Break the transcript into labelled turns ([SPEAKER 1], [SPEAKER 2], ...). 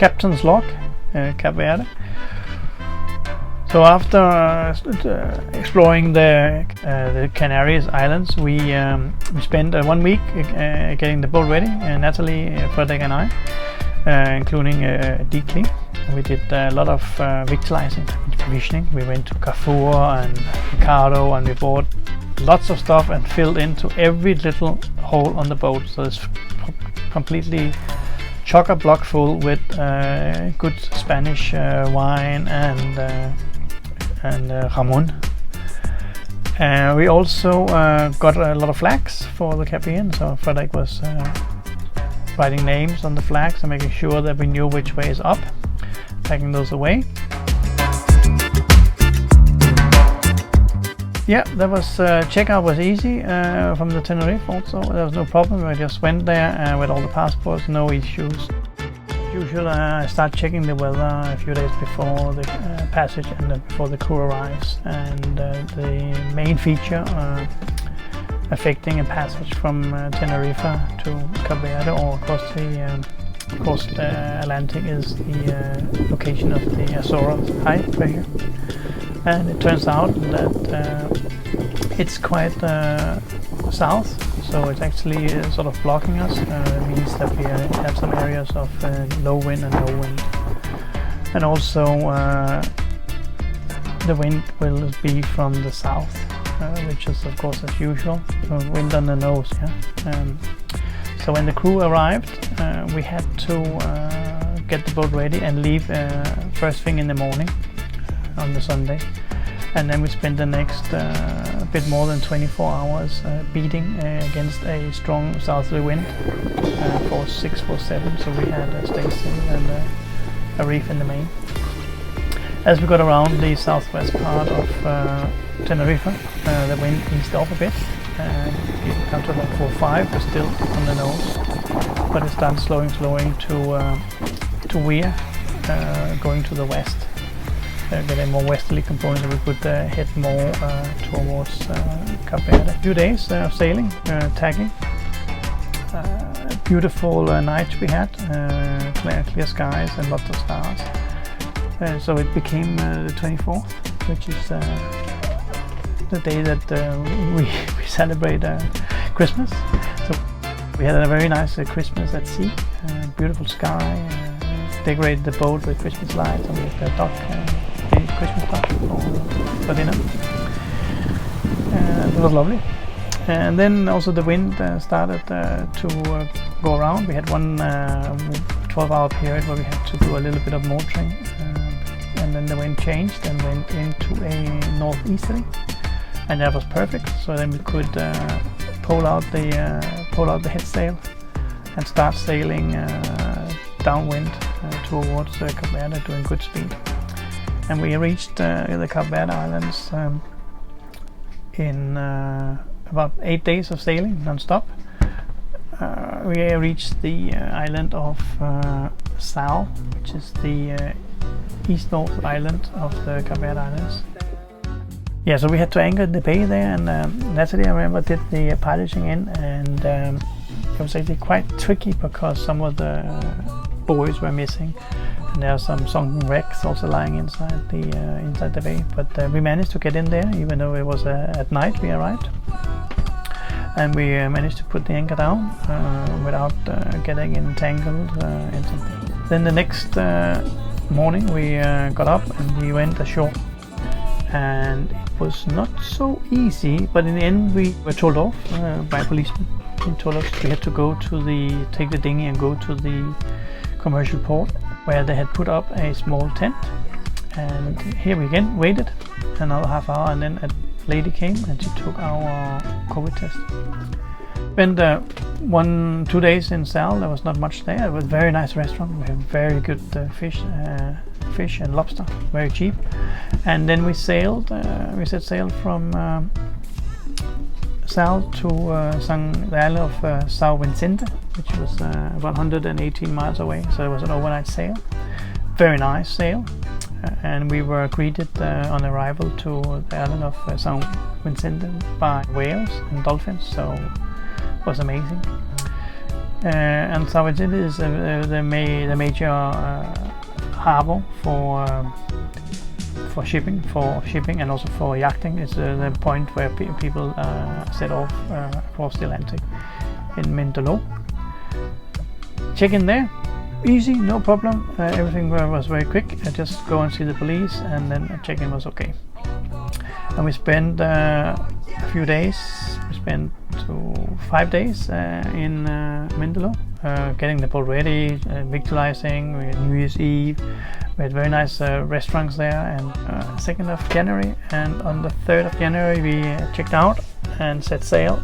[SPEAKER 1] captain's log, Cape Verde. So after exploring the Canaries Islands, we spent 1 week getting the boat ready, Natalie, Fredrik and I, including deep-clean. We did a lot of victualizing, provisioning. We went to Carrefour and Mercado and we bought lots of stuff and filled into every little hole on the boat. So it's completely chock-a-block full with good Spanish wine and jamon. We also got a lot of flags for the Caribbean, so Fredrik was writing names on the flags and making sure that we knew which way is up, packing those away. Yeah, that was checkout was easy from the Tenerife also. There was no problem. I just went there with all the passports, no issues. Usually I start checking the weather a few days before the passage and before the crew arrives. And the main feature affecting a passage from Tenerife to Cape Verde or across the Atlantic is the location of the Azores high pressure. And it turns out that it's quite south, so it's actually sort of blocking us. It means that we have some areas of low wind and no wind. And also the wind will be from the south, which is of course as usual, wind on the nose. Yeah. So when the crew arrived, we had to get the boat ready and leave first thing in the morning on the Sunday, and then we spent the next bit more than 24 hours beating against a strong southerly wind, force 6, force 7, so we had a staysail and a reef in the main. As we got around the southwest part of Tenerife, the wind eased off a bit, it came to about 4 or 5, but still on the nose, but it started slowing to veer, going to the west. Get a more westerly component, so we could head more towards Cape Verde. A few days of sailing, tagging. Beautiful nights we had, clear skies and lots of stars. So it became the 24th, which is the day that we celebrate Christmas. So we had a very nice Christmas at sea, beautiful sky, decorated the boat with Christmas lights and with the dock. Christmas party for dinner. It was lovely. And then also the wind started to go around. We had one 12-hour period where we had to do a little bit of motoring, and then the wind changed and went into a northeasterly, and that was perfect. So then we could pull out the head sail and start sailing downwind towards Cape Verde, doing good speed. And we reached the Cape Verde Islands in about 8 days of sailing non-stop. We reached the island of Saga, which is the east-north island of the Cape Verde Islands. Yeah, so we had to anchor in the bay there, and Natalie, I remember, did the piloting in, and it was actually quite tricky because some of the buoys were missing. And there are some sunken wrecks also lying inside the bay, but we managed to get in there, even though it was at night we arrived, and we managed to put the anchor down without getting entangled in something. Then the next morning we got up and we went ashore, and it was not so easy, but in the end we were told off by a policeman. He told us we had to take the dinghy and go to the commercial port, where they had put up a small tent, and here we again waited another half hour, and then a lady came and she took our COVID test. Spent 2 days in Saga. There was not much there. It was a very nice restaurant. We had very good fish and lobster, very cheap. And then we sailed. We set sail from Saga to the island of São Vicente, which was about 118 miles away. So it was an overnight sail. Very nice sail. And we were greeted on arrival to the island of São Vicente by whales and dolphins. So it was amazing. And Sao Vicente is the major harbor for shipping and also for yachting. It's the point where people set off across the Atlantic in Mindelo. Check in there, easy, no problem. Everything was very quick. I just go and see the police, and then check-in was okay. And we spent a few days. We spent 5 days in Mindelo, getting the boat ready, victualizing. We had New Year's Eve. We had very nice restaurants there. And 2nd of January, and on the 3rd of January we checked out and set sail